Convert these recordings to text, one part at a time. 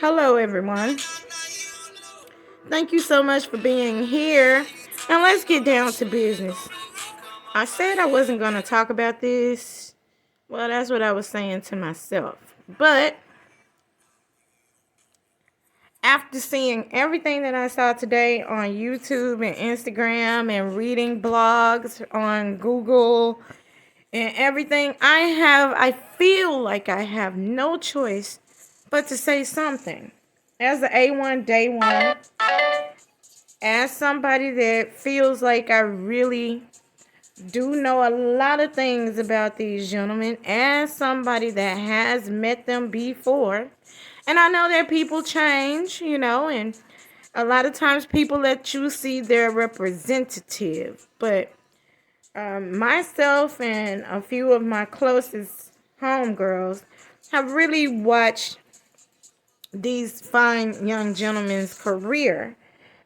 Hello, everyone. Thank you so much for being here. And let's get down to business. I said I wasn't going to talk about this. Well, that's what I was saying to myself. But after seeing everything that I saw today on YouTube and Instagram and reading blogs on Google and everything, I feel like I have no choice but to say something. As an A1 day one, as somebody that feels like I really do know a lot of things about these gentlemen, as somebody that has met them before, and I know that people change, and a lot of times people let you see their representative, but myself and a few of my closest homegirls have really watched these fine young gentlemen's career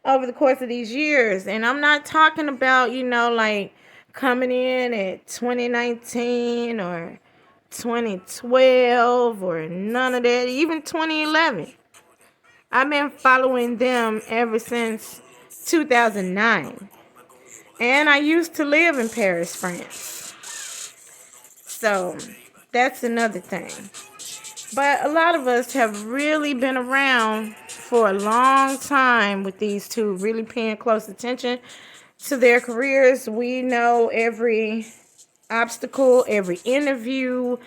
over the course of these years. And I'm not talking about, like coming in at 2019 or 2012 or none of that, even 2011. I've been following them ever since 2009. And I used to live in Paris, France. So that's another thing. But a lot of us have really been around for a long time with these two, really paying close attention to their careers. We know every obstacle, every interview,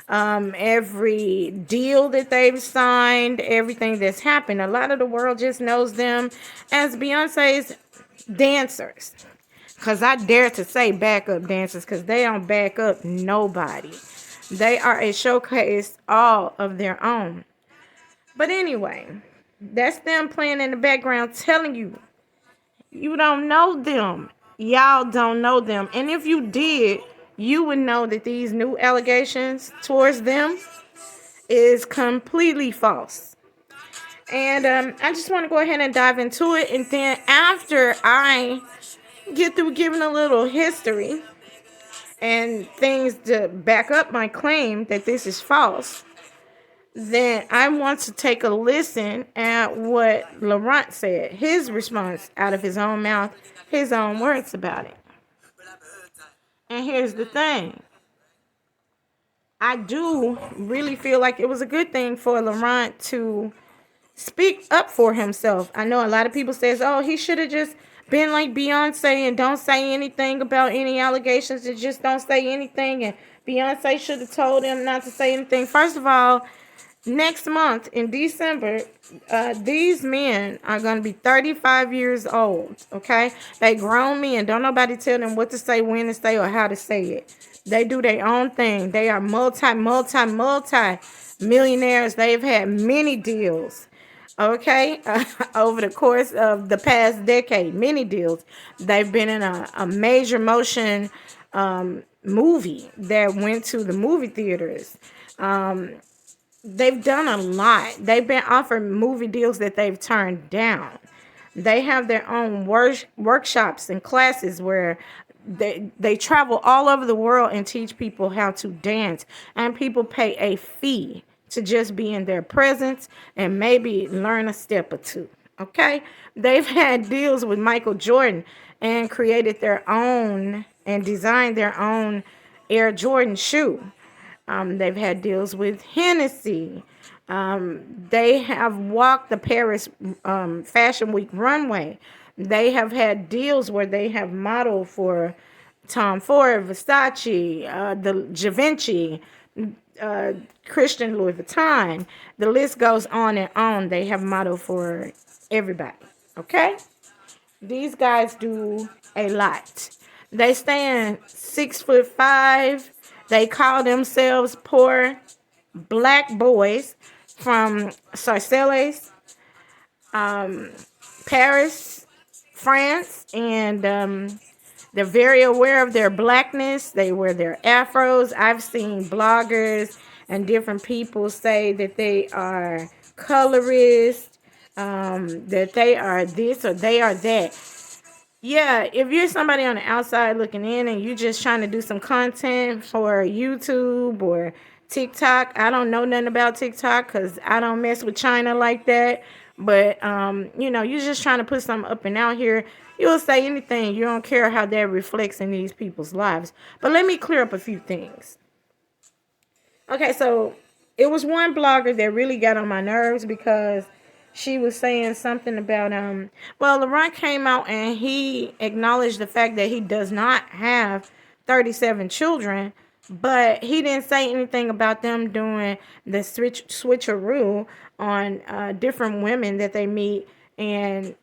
every deal that they've signed, everything that's happened. A lot of the world just knows them as Beyonce's dancers. Because I dare to say backup dancers, because they don't back up nobody. They are a showcase all of their own. But anyway, that's them playing in the background telling you, you don't know them. Y'all don't know them. And if you did, you would know that these new allegations towards them is completely false. And I just want to go ahead and dive into it. And then after I get through giving a little history and things to back up my claim that this is false, then I want to take a listen at what Laurent said, his response out of his own mouth, his own words about it. And here's the thing. I do really feel like it was a good thing for Laurent to speak up for himself. I know a lot of people says, oh, he should have just been like Beyonce and don't say anything about any allegations and just don't say anything. And Beyonce should have told him not to say anything. First of all, next month in December, these men are going to be 35 years old, okay? They grown men. Don't nobody tell them what to say, when to say, or how to say it. They do their own thing. They are multi millionaires. They've had many deals, okay, over the course of the past decade. Many deals. They've been in a major motion movie that went to the movie theaters. They've done a lot. They've been offered movie deals that they've turned down. They have their own workshops and classes where they travel all over the world and teach people how to dance. And people pay a fee to just be in their presence and maybe learn a step or two. Okay? They've had deals with Michael Jordan and created their own and designed their own Air Jordan shoe. They've had deals with Hennessy. They have walked the Paris Fashion Week runway. They have had deals where they have modeled for Tom Ford, Versace, the Givenchy, Christian Louis Vuitton. The list goes on and on. They have modeled for everybody. Okay? These guys do a lot. They stand 6'5". They call themselves poor black boys from Sarcelles, Paris, France, and they're very aware of their blackness. They wear their afros. I've seen bloggers and different people say that they are colorist, that they are this or they are that. Yeah, if you're somebody on the outside looking in and you're just trying to do some content for YouTube or TikTok. I don't know nothing about TikTok because I don't mess with China like that. But you're just trying to put something up and out here. You'll say anything. You don't care how that reflects in these people's lives. But let me clear up a few things. Okay, so it was one blogger that really got on my nerves because she was saying something about LeBron came out and he acknowledged the fact that he does not have 37 children, but he didn't say anything about them doing the switcheroo on different women that they meet, and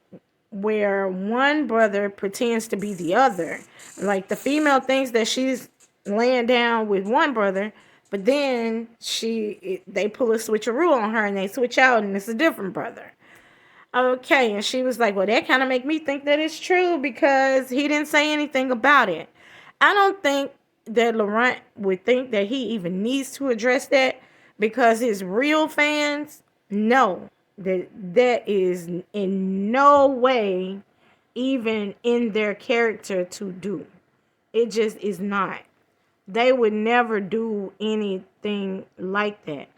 where one brother pretends to be the other. Like the female thinks that she's laying down with one brother, but then they pull a switcheroo on her and they switch out and it's a different brother. Okay, and she was like, well, that kind of make me think that it's true because he didn't say anything about it. I don't think that Laurent would think that he even needs to address that because his real fans know that is in no way even in their character to do. It just is not. They would never do anything like that.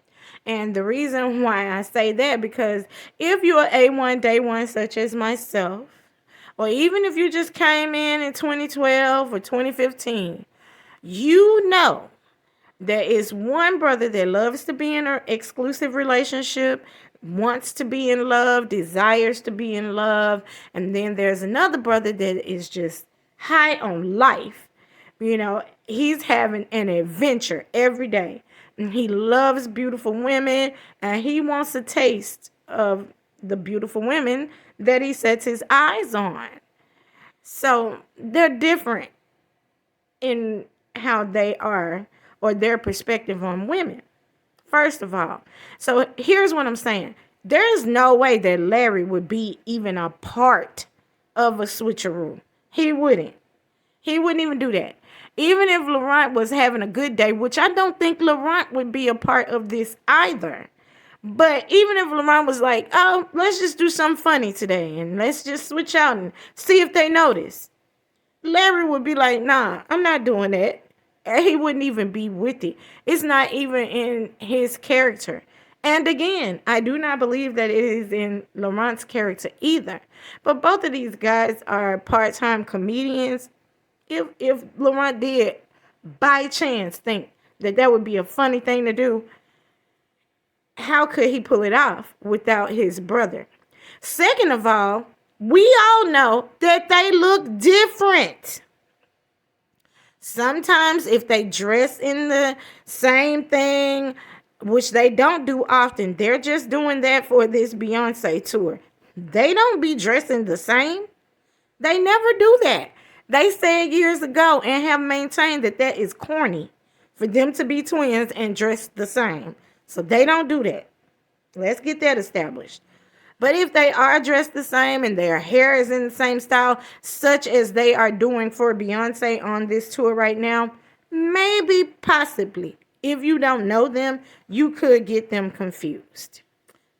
And the reason why I say that, because if you're A1 day one, such as myself, or even if you just came in 2012 or 2015, you know there is one brother that loves to be in an exclusive relationship, wants to be in love, desires to be in love, and then there's another brother that is just high on life. He's having an adventure every day. And he loves beautiful women, and he wants a taste of the beautiful women that he sets his eyes on. So they're different in how they are or their perspective on women, first of all. So here's what I'm saying. There's no way that Larry would be even a part of a switcheroo. He wouldn't. He wouldn't even do that. Even if Laurent was having a good day, which I don't think Laurent would be a part of this either. But even if Laurent was like, oh, let's just do something funny today and let's just switch out and see if they notice, Larry would be like, nah, I'm not doing that. And he wouldn't even be with it. It's not even in his character. And again, I do not believe that it is in Laurent's character either. But both of these guys are part-time comedians. If Laurent did by chance think that would be a funny thing to do, how could he pull it off without his brother? Second of all, we all know that they look different. Sometimes if they dress in the same thing, which they don't do often, they're just doing that for this Beyonce tour. They don't be dressing the same. They never do that. They said years ago and have maintained that is corny for them to be twins and dress the same. So they don't do that. Let's get that established. But if they are dressed the same and their hair is in the same style, such as they are doing for Beyonce on this tour right now, maybe, possibly, if you don't know them, you could get them confused.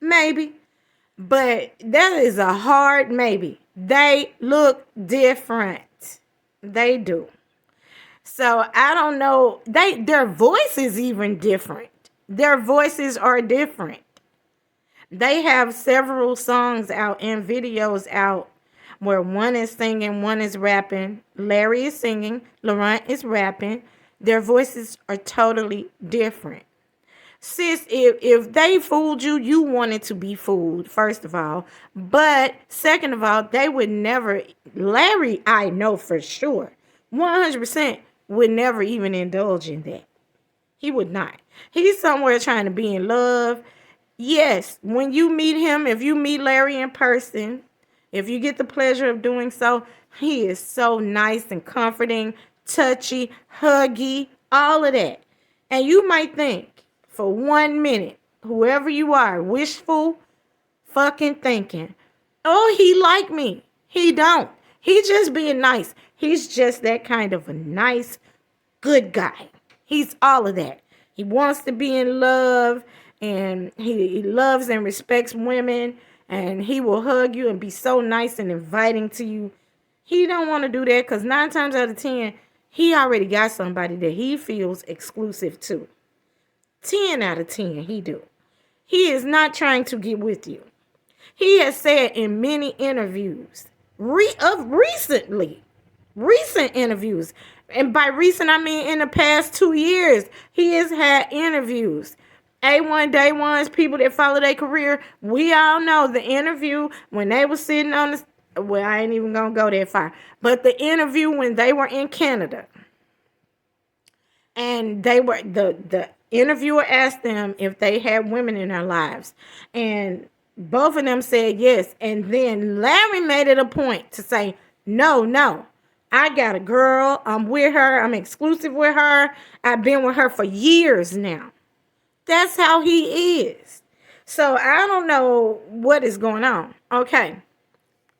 Maybe. But that is a hard maybe. They look different. They do. So I don't know. Their voice is even different. Their voices are different. They have several songs out and videos out where one is singing, one is rapping. Larry is singing, Laurent is rapping. Their voices are totally different. Sis, if they fooled you, you wanted to be fooled, first of all. But second of all, they would never, Larry, I know for sure, 100% would never even indulge in that. He would not. He's somewhere trying to be in love. Yes, when you meet him, if you meet Larry in person, if you get the pleasure of doing so, he is so nice and comforting, touchy, huggy, all of that. And you might think, for 1 minute, whoever you are, wishful fucking thinking, oh, he like me. He don't. He just being nice. He's just that kind of a nice, good guy. He's all of that. He wants to be in love, and he loves and respects women, and he will hug you and be so nice and inviting to you. He don't want to do that because 9 times out of 10, he already got somebody that he feels exclusive to. 10 out of 10 he do. He is not trying to get with you. He has said in many interviews, recent interviews, and by recent I mean in the past 2 years, he has had interviews. A1 Day Ones, people that follow their career, we all know the interview when they were sitting on the, well, I ain't even gonna go that far, but the interview when they were in Canada, and the interviewer asked them if they had women in their lives, and both of them said yes. And then Larry made it a point to say, no, I got a girl, I'm with her, I'm exclusive with her, I've been with her for years now. That's how he is. So I don't know what is going on. Okay,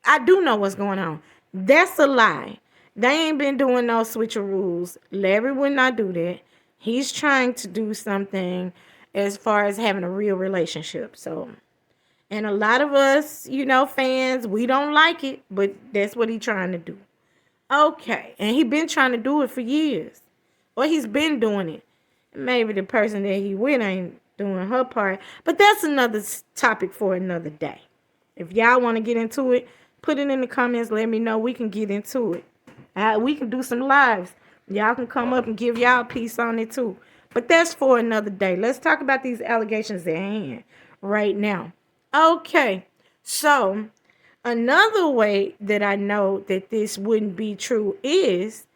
I do know what's going on. That's a lie. They ain't been doing no switcheroos. Larry would not do that. He's trying to do something as far as having a real relationship. So, and a lot of us, fans, we don't like it, but that's what he's trying to do. Okay, and he's been trying to do it for years. Or he's been doing it. Maybe the person that he with ain't doing her part. But that's another topic for another day. If y'all want to get into it, put it in the comments. Let me know. We can get into it. We can do some lives. Y'all can come up and give y'all a piece on it too. But that's for another day. Let's talk about these allegations at hand right now. Okay. So another way that I know that this wouldn't be true is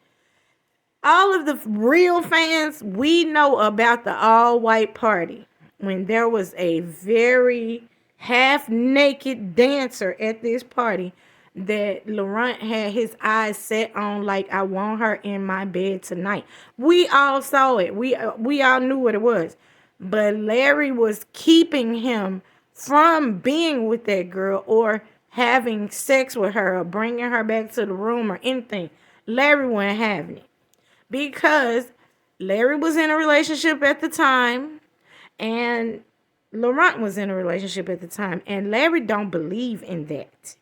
all of the real fans, we know about the all-white party when there was a very half-naked dancer at this party that Laurent had his eyes set on, like, I want her in my bed tonight. We all saw it. We all knew what it was. But Larry was keeping him from being with that girl or having sex with her or bringing her back to the room or anything. Larry wasn't having it. Because Larry was in a relationship at the time and Laurent was in a relationship at the time. And Larry don't believe in that.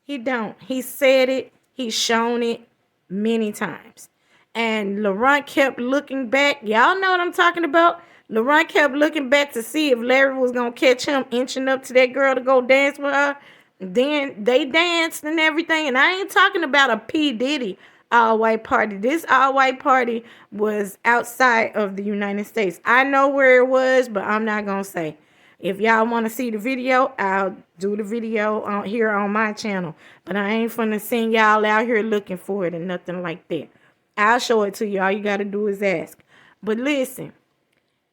He don't. He said it. He's shown it many times. And Laurent kept looking back. Y'all know what I'm talking about. Laurent kept looking back to see if Larry was going to catch him inching up to that girl to go dance with her. Then they danced and everything. And I ain't talking about a P. Diddy all-white party. This all-white party was outside of the United States. I know where it was, but I'm not going to say. If y'all want to see the video, I'll do the video here on my channel. But I ain't finna send y'all out here looking for it and nothing like that. I'll show it to you. All you got to do is ask. But listen,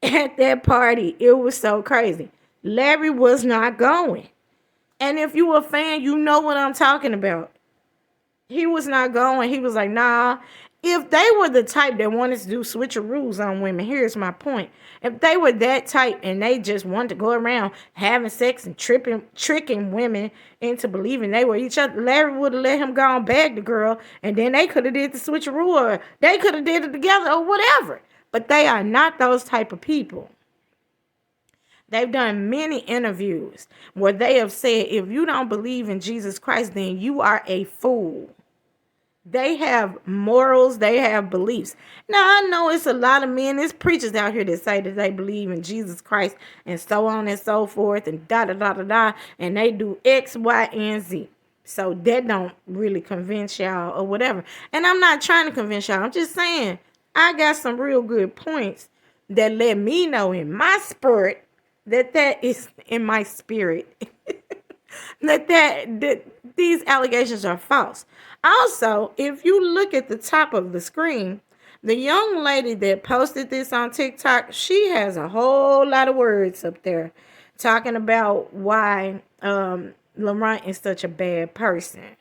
at that party, it was so crazy. Larry was not going. And if you a fan, you know what I'm talking about. He was not going. He was like, nah. If they were the type that wanted to do switcheroos on women, here's my point. If they were that type and they just wanted to go around having sex and tricking women into believing they were each other, Larry would have let him go and bag the girl, and then they could have did the switcheroo, or they could have did it together or whatever. But they are not those type of people. They've done many interviews where they have said, if you don't believe in Jesus Christ, then you are a fool. They have morals. They have beliefs. Now, I know it's a lot of men, there's preachers out here that say that they believe in Jesus Christ and so on and so forth and da-da-da-da-da, and they do X, Y, and Z. So that don't really convince y'all or whatever. And I'm not trying to convince y'all. I'm just saying I got some real good points that let me know in my spirit that is in my spirit that these allegations are false. Also, if you look at the top of the screen, the young lady that posted this on TikTok, she has a whole lot of words up there talking about why Laurent is such a bad person.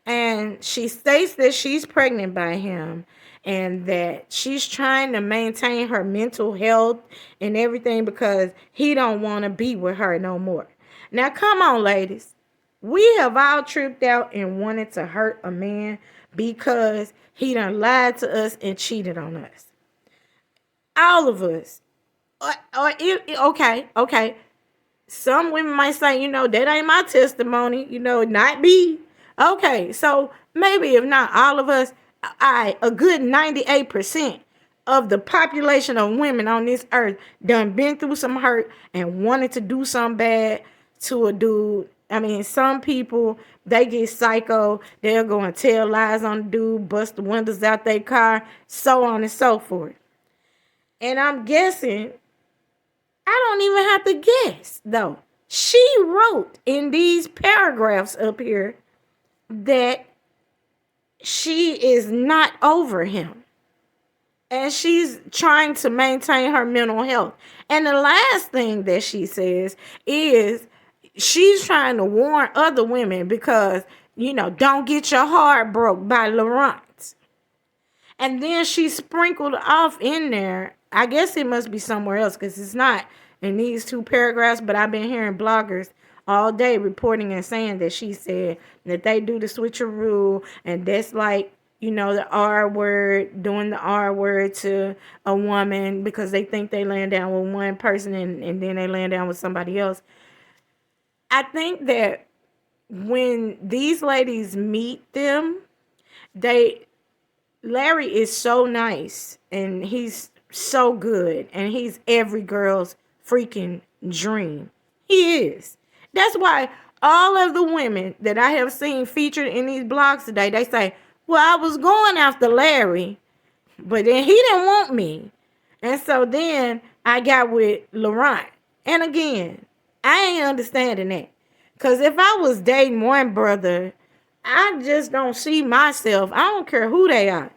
And she states that she's pregnant by him and that she's trying to maintain her mental health and everything because he don't want to be with her no more. Now, come on, ladies. We have all tripped out and wanted to hurt a man because he done lied to us and cheated on us. All of us. Okay. Some women might say, that ain't my testimony, not me. Okay, so maybe if not all of us, a good 98% of the population of women on this earth done been through some hurt and wanted to do something bad to a dude. I mean, some people, they get psycho. They'll go and tell lies on the dude, bust the windows out their car, so on and so forth. And I'm guessing, I don't even have to guess, though. She wrote in these paragraphs up here that she is not over him. And she's trying to maintain her mental health. And the last thing that she says is she's trying to warn other women because, don't get your heart broke by Laurent. And then she sprinkled off in there, I guess it must be somewhere else because it's not in these two paragraphs, but I've been hearing bloggers all day reporting and saying that she said that they do the switcheroo, and that's like, the R word, doing the R word to a woman because they think they laying down with one person and then they laying down with somebody else. I think that when these ladies meet them, Larry is so nice and he's so good and he's every girl's freaking dream. He is. That's why all of the women that I have seen featured in these blogs today, they say, well, I was going after Larry, but then he didn't want me. And so then I got with Laurent. And again, I ain't understanding that. Because if I was dating one brother, I just don't see myself. I don't care who they are.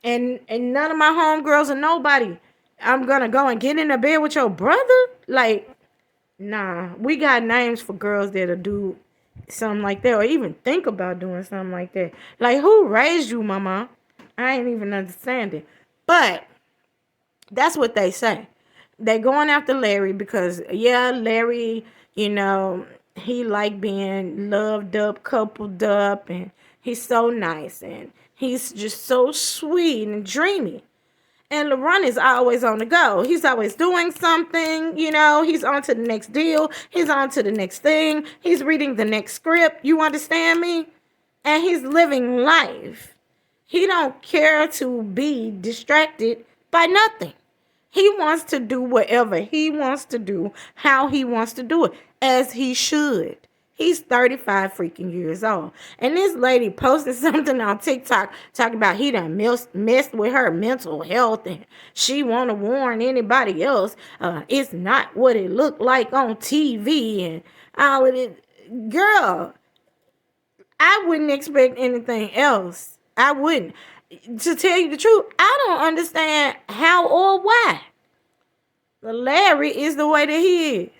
And none of my homegirls or nobody, I'm going to go and get in a bed with your brother? Like, nah. We got names for girls that'll do something like that or even think about doing something like that. Like, who raised you, mama? I ain't even understanding. But that's what they say. They going after Larry because, Larry, he like being loved up, coupled up, and he's so nice, and he's just so sweet and dreamy. And Laurent is always on the go. He's always doing something, he's on to the next deal. He's on to the next thing. He's reading the next script. You understand me? And he's living life. He don't care to be distracted by nothing. He wants to do whatever he wants to do, how he wants to do it, as he should. He's 35 freaking years old. And this lady posted something on TikTok talking about he done messed with her mental health and she want to warn anybody else. It's not what it looked like on TV and all of it. Girl, I wouldn't expect anything else. I wouldn't. To tell you the truth, I don't understand how or why. Larry is the way that he is.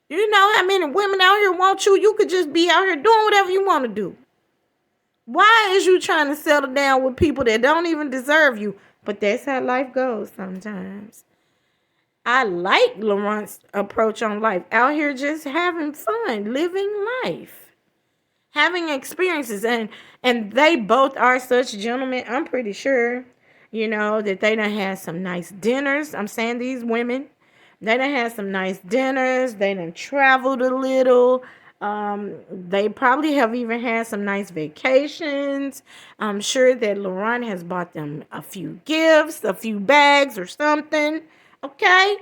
You know how many women out here want you? You could just be out here doing whatever you want to do. Why is you trying to settle down with people that don't even deserve you? But that's how life goes sometimes. I like Laurent's approach on life. Out here just having fun, living life, having experiences. And they both are such gentlemen. I'm pretty sure, that they done had some nice dinners. I'm saying these women. They done had some nice dinners. They done traveled a little. They probably have even had some nice vacations. I'm sure that Laurent has bought them a few gifts, a few bags or something. Okay?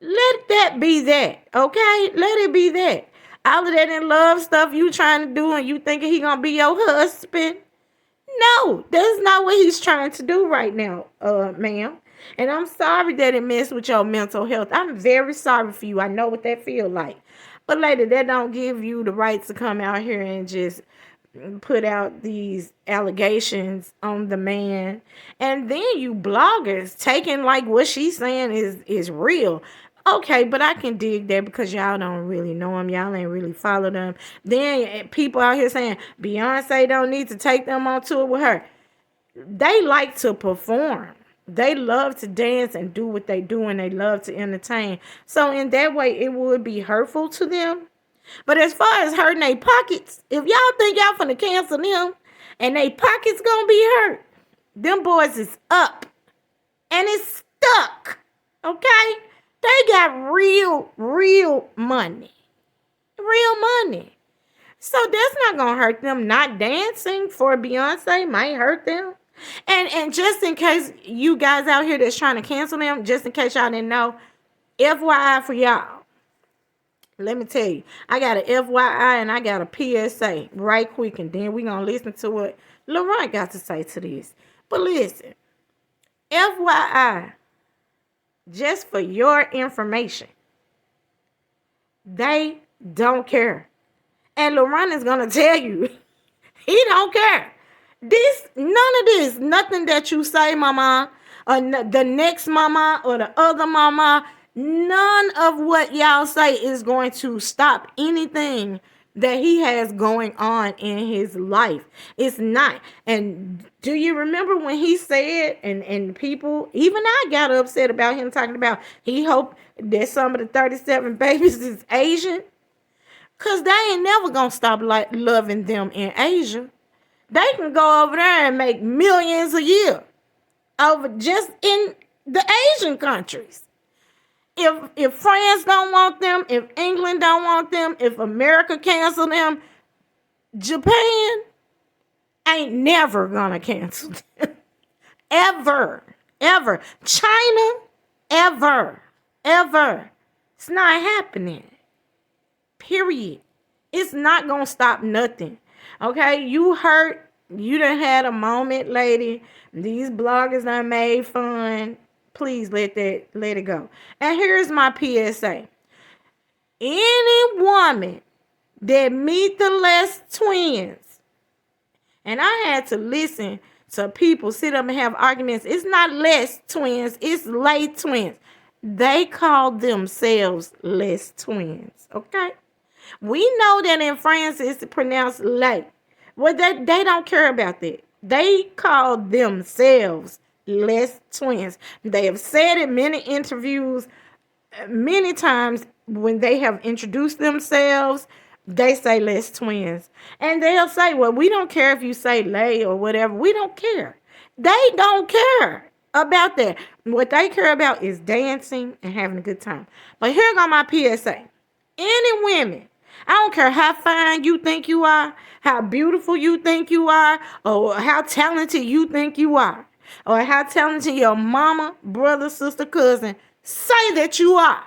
Let that be that. Okay? Let it be that. All of that in love stuff you trying to do and you thinking he gonna be your husband. No, that's not what he's trying to do right now, ma'am. And I'm sorry that it messed with your mental health. I'm very sorry for you. I know what that feel like. But lady, that don't give you the right to come out here and just put out these allegations on the man. And then you bloggers taking like what she's saying is real. Okay, but I can dig that because y'all don't really know him. Y'all ain't really follow them. Then people out here saying Beyonce don't need to take them on tour with her. They like to perform. They love to dance and do what they do, and they love to entertain. So in that way, it would be hurtful to them. But as far as hurting their pockets, if y'all think y'all finna cancel them and their pockets gonna be hurt, them boys is up and it's stuck. Okay? They got real money. Real money. So that's not gonna hurt them. Not dancing for Beyonce might hurt them. And just in case you guys out here that's trying to cancel them, just in case y'all didn't know, FYI for y'all. Let me tell you, I got an FYI and I got a PSA right quick, and then we're going to listen to what LaRon got to say to this. But listen, FYI, just for your information, they don't care. And LaRon is going to tell you, he don't care. None of this, nothing that you say, mama, or the next mama, or the other mama, none of what y'all say is going to stop anything that he has going on in his life. It's not. And do you remember when he said, and people, even I got upset about him talking about he hoped that some of the 37 babies is Asian? Because they ain't never going to stop loving them in Asia. They can go over there and make millions a year over just in the Asian countries. If France don't want them, if England don't want them, if America cancel them, Japan ain't never gonna cancel them. Ever. China, ever. It's not happening. Period. It's not gonna stop nothing. Okay, you hurt. You done had a moment, lady. These bloggers done made fun. Please let it go. And here's my PSA. Any woman that meet the Les twins, and I had to listen to people sit up and have arguments. It's not Les twins, it's Lay twins. They call themselves Les twins. Okay? We know that in France it's pronounced Lay. Well, they don't care about that. They call themselves Les twins. They have said in many interviews, many times when they have introduced themselves, they say Les twins. And they'll say, well, we don't care if you say Lay or whatever. We don't care. They don't care about that. What they care about is dancing and having a good time. But here go my PSA. Any women, I don't care how fine you think you are, how beautiful you think you are, or how talented you think you are, or how talented your mama, brother, sister, cousin say that you are.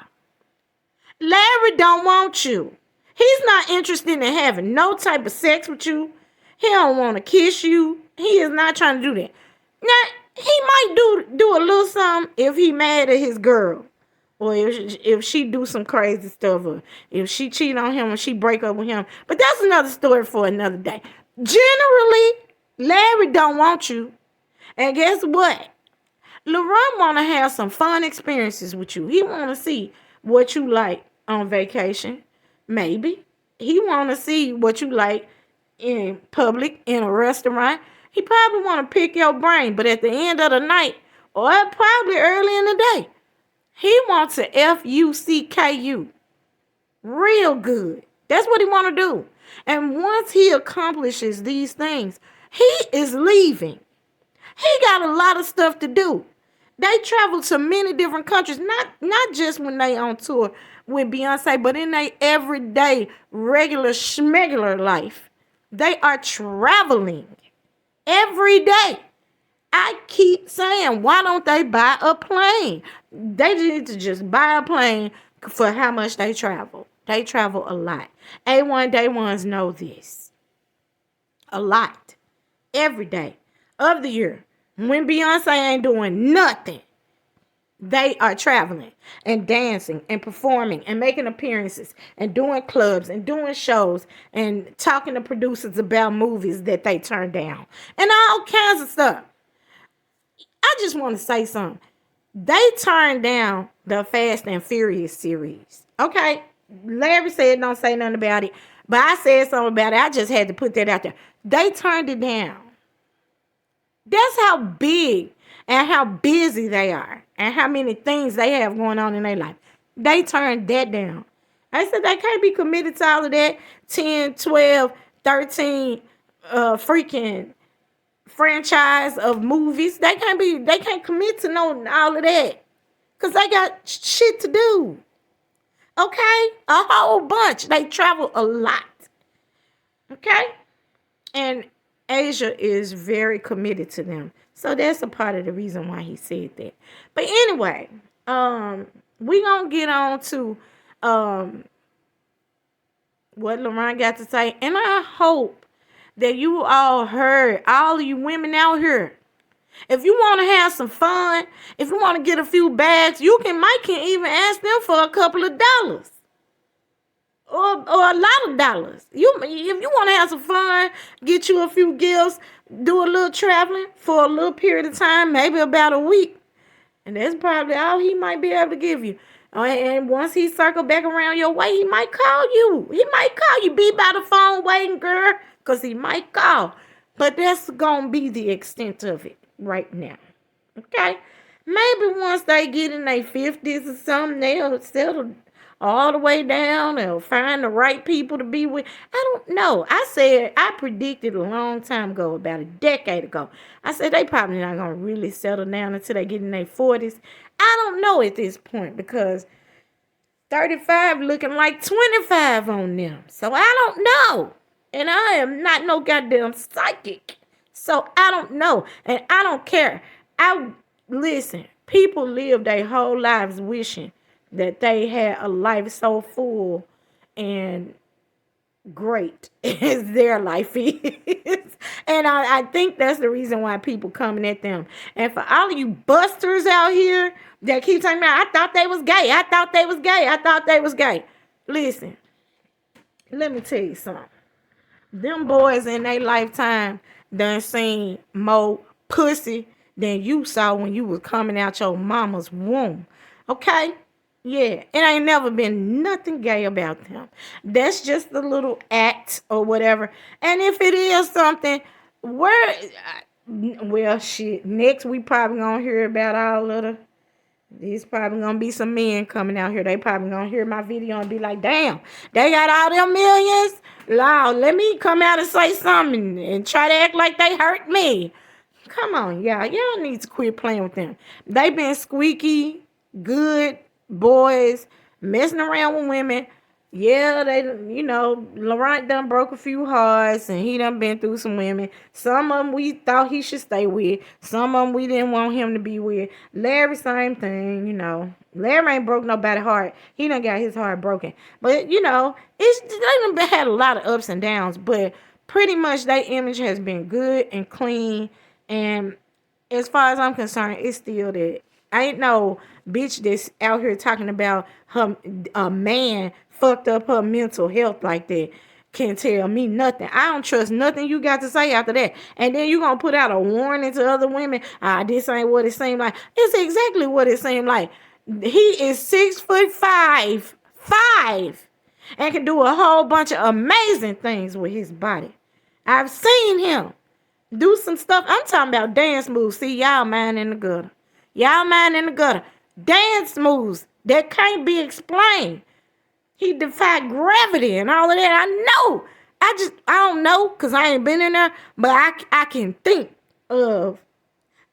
Larry don't want you. He's not interested in having no type of sex with you. He don't want to kiss you. He is not trying to do that. Now, he might do a little something if he mad at his girl. Or if she do some crazy stuff, or if she cheat on him, or she break up with him. But that's another story for another day. Generally, Larry don't want you. And guess what? LaRon want to have some fun experiences with you. He want to see what you like on vacation. Maybe. He want to see what you like in public, in a restaurant. He probably want to pick your brain. But at the end of the night, or probably early in the day, he wants to FUCK real good. That's what he want to do. And once he accomplishes these things, he is leaving. He got a lot of stuff to do. They travel to many different countries, not just when they on tour with Beyonce, but in their everyday, regular, schmegular life. They are traveling every day. I keep saying, why don't they buy a plane? They need to just buy a plane for how much they travel. They travel a lot. A1 Day Ones know this. A lot. Every day of the year. When Beyonce ain't doing nothing, they are traveling and dancing and performing and making appearances and doing clubs and doing shows and talking to producers about movies that they turned down and all kinds of stuff. I just want to say something. They turned down the Fast and Furious series. Okay? Larry said don't say nothing about it. But I said something about it. I just had to put that out there. They turned it down. That's how big and how busy they are. And how many things they have going on in their life. They turned that down. I said they can't be committed to all of that 10, 12, 13 freaking franchise of movies. They can't commit to all of that. Because they got shit to do. Okay? A whole bunch. They travel a lot. Okay? And Asia is very committed to them. So that's a part of the reason why he said that. But anyway, we gonna get on to um what LaRon got to say. And I hope that you all heard, all of you women out here. If you want to have some fun, if you want to get a few bags, you can even ask them for a couple of dollars. Or a lot of dollars. If you want to have some fun, get you a few gifts, do a little traveling for a little period of time, maybe about a week. And that's probably all he might be able to give you. And once he circle back around your way, he might call you. He might call you. Be by the phone waiting, girl, because he might call. But that's going to be the extent of it right now. Okay? Maybe once they get in their 50s or something, they'll settle all the way down. They'll find the right people to be with. I don't know. I predicted a long time ago, about a decade ago. I said they probably not going to really settle down until they get in their 40s. I don't know at this point because 35 looking like 25 on them. So I don't know. And I am not no goddamn psychic. So I don't know. And I don't care. Listen, people live their whole lives wishing that they had a life so full and great as their life is. And I think that's the reason why people coming at them. And for all of you busters out here that keep talking about, I thought they was gay. I thought they was gay. I thought they was gay. Listen, let me tell you something. Them boys in their lifetime done seen more pussy than you saw when you was coming out your mama's womb. Okay? Yeah, it ain't never been nothing gay about them. That's just a little act or whatever. And if it is something, well, shit. Next, we probably gonna hear about all of the. There's probably gonna be some men coming out here. They probably gonna hear my video and be like, "Damn, they got all them millions. Wow, let me come out and say something and try to act like they hurt me." Come on, y'all need to quit playing with them. They been squeaky good boys messing around with women. Yeah, Laurent done broke a few hearts and he done been through some women. Some of them we thought he should stay with. Some of them we didn't want him to be with. Larry, same thing, Larry ain't broke nobody's heart. He done got his heart broken. But, they done had a lot of ups and downs. But pretty much their image has been good and clean. And as far as I'm concerned, it's still that. I ain't no bitch that's out here talking about a man fucked up her mental health like that. Can't tell me nothing. I don't trust nothing you got to say after that. And then you gonna put out a warning to other women. This ain't what it seemed like. It's exactly what it seemed like. He is 6'5", and can do a whole bunch of amazing things with his body. I've seen him do some stuff. I'm talking about dance moves. See, y'all mind in the gutter. Dance moves that can't be explained. He defied gravity and all of that. I know. I don't know because I ain't been in there. But I can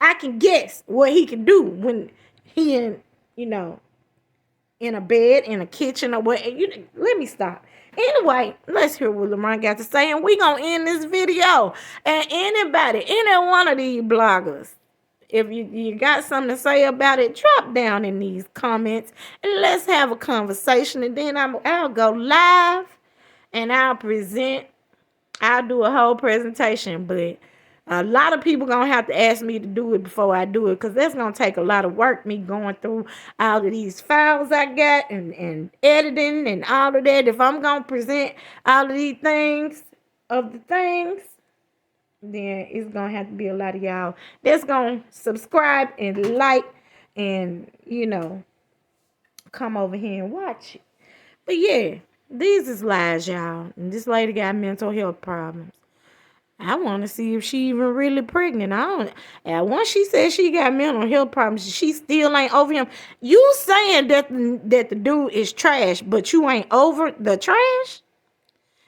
I can guess what he can do when he in a bed, in a kitchen or what. Let me stop. Anyway, let's hear what LaRon got to say. And we going to end this video. And any one of these bloggers, if you got something to say about it, drop down in these comments and let's have a conversation. And then I'll go live and I'll do a whole presentation. But a lot of people going to have to ask me to do it before I do it because that's going to take a lot of work, me going through all of these files I got and editing and all of that. If I'm going to present all of these things, then it's going to have to be a lot of y'all that's going to subscribe and like and, come over here and watch it. But yeah, these is lies, y'all. And this lady got mental health problems. I want to see if she even really pregnant. And once she said she got mental health problems, she still ain't over him. You saying that the dude is trash, but you ain't over the trash?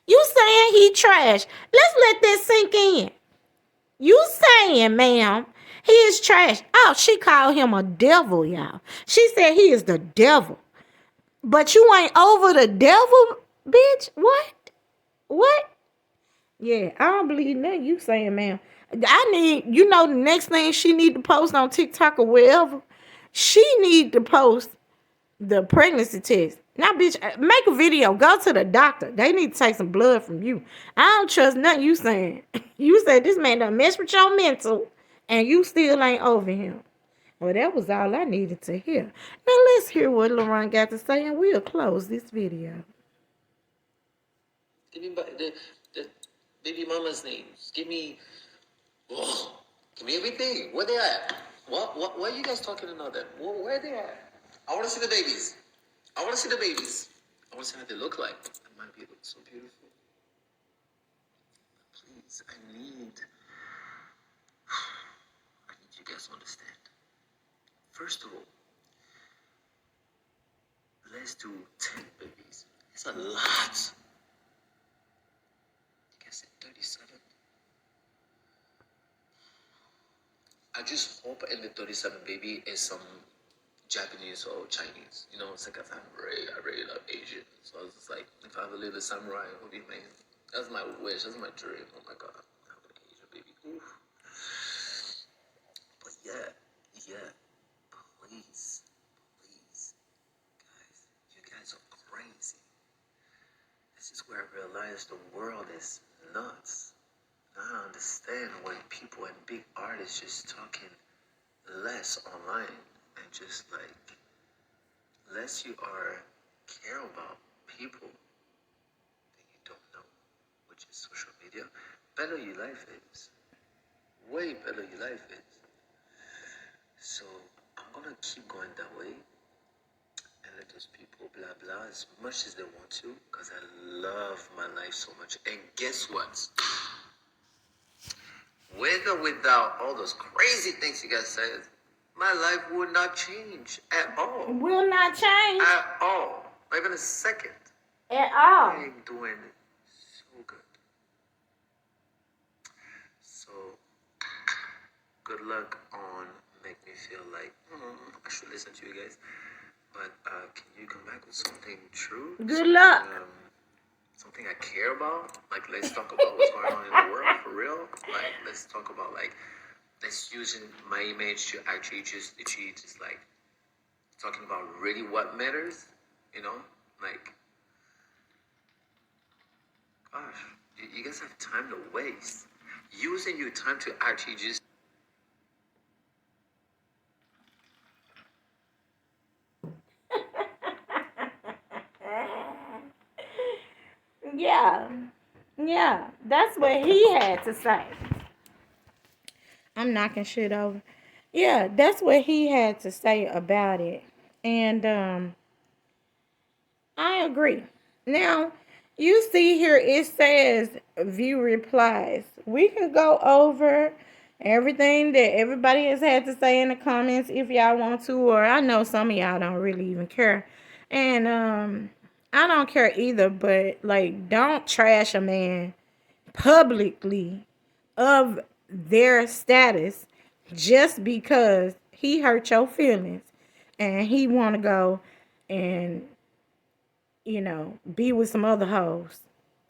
You saying he trash. Let's let that sink in. You saying, ma'am, he is trash. Oh, she called him a devil, y'all. She said he is the devil. But you ain't over the devil, bitch? What? Yeah, I don't believe nothing you saying, man. I need, the next thing she need to post on TikTok or wherever, she need to post the pregnancy test. Now, bitch, make a video. Go to the doctor. They need to take some blood from you. I don't trust nothing you saying. You said this man done mess with your mental, and you still ain't over him. Well, that was all I needed to hear. Now, let's hear what LaRon got to say, and we'll close this video. Give me the baby mama's names. Give me everything. Where they at? What? Why are you guys talking about that? Where are they at? I want to see the babies. I want to see the babies. I want to see how they look like. That might be look so beautiful. Please, I need you guys to understand. First of all, let's do 10 babies. It's a lot. You guys said 37. I just hope in the 37 baby is some Japanese or Chinese. You know, it's like I really love Asian. So I was just like, if I ever live a samurai, it would be amazing. That's my wish. That's my dream. Oh my God. I have an Asian baby. Oof. But yeah. Please. Guys, you guys are crazy. This is where I realized the world is nuts. I understand when people and big artists just talking less online and just like less you are care about people that you don't know, which is social media, better your life is. Way better your life is. So I'm gonna keep going that way and let those people blah blah as much as they want to, because I love my life so much. And guess what? With or without all those crazy things you guys said, my life would not change at all. Will not change? At all. Not even a second. At all. I'm doing so good. So, good luck on make me feel like I should listen to you guys. But can you come back with something true? Good luck. Something I care about. Like, let's talk about what's going on in the world for real. Like, let's talk about let's using my image to actually just like talking about really what matters. You know, like, gosh, you guys have time to waste. Using your time to actually just. Yeah, that's what he had to say. I'm knocking shit over. Yeah, that's what he had to say about it. And I agree. Now, you see here it says view replies. We can go over everything that everybody has had to say in the comments if y'all want to, or I know some of y'all don't really even care. And I don't care either, but like, don't trash a man publicly of their status just because he hurt your feelings and he want to go and be with some other hoes.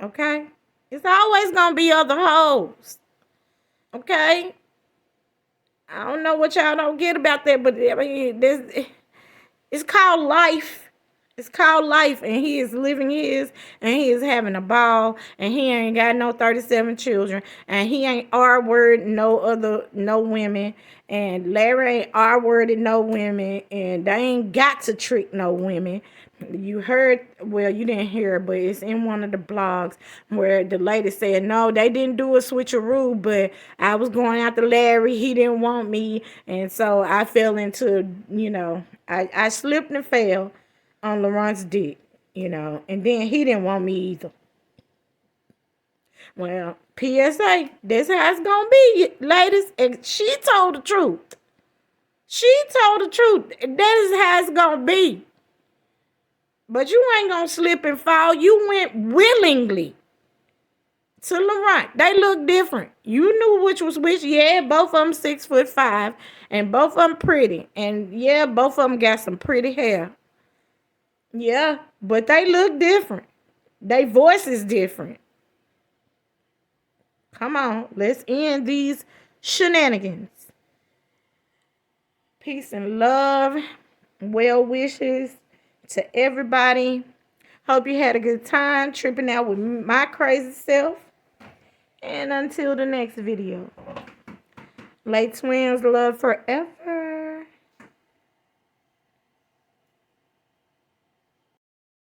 Okay? It's always gonna be other hoes. Okay? I don't know what y'all don't get about that, but I mean, it's called life. It's called life, and he is living his, and he is having a ball, and he ain't got no 37 children, and he ain't R-word no women, and Larry ain't R-worded no women, and they ain't got to trick no women. You heard, well, you didn't hear it, but it's in one of the blogs where the lady said, no, they didn't do a switcheroo, but I was going after Larry. He didn't want me, and so I fell into, I slipped and fell on LaRon's dick, and then he didn't want me either. Well, PSA, that's how it's gonna be, ladies. And she told the truth. She told the truth. That is how it's gonna be. But you ain't gonna slip and fall. You went willingly to LaRon. They look different. You knew which was which. Yeah, both of them 6'5", and both of them pretty. And yeah, both of them got some pretty hair. Yeah, but they look different. Their voice is different. Come on, let's end these shenanigans. Peace and love, well wishes to everybody. Hope you had a good time tripping out with my crazy self. And until the next video, Lay Twins love forever.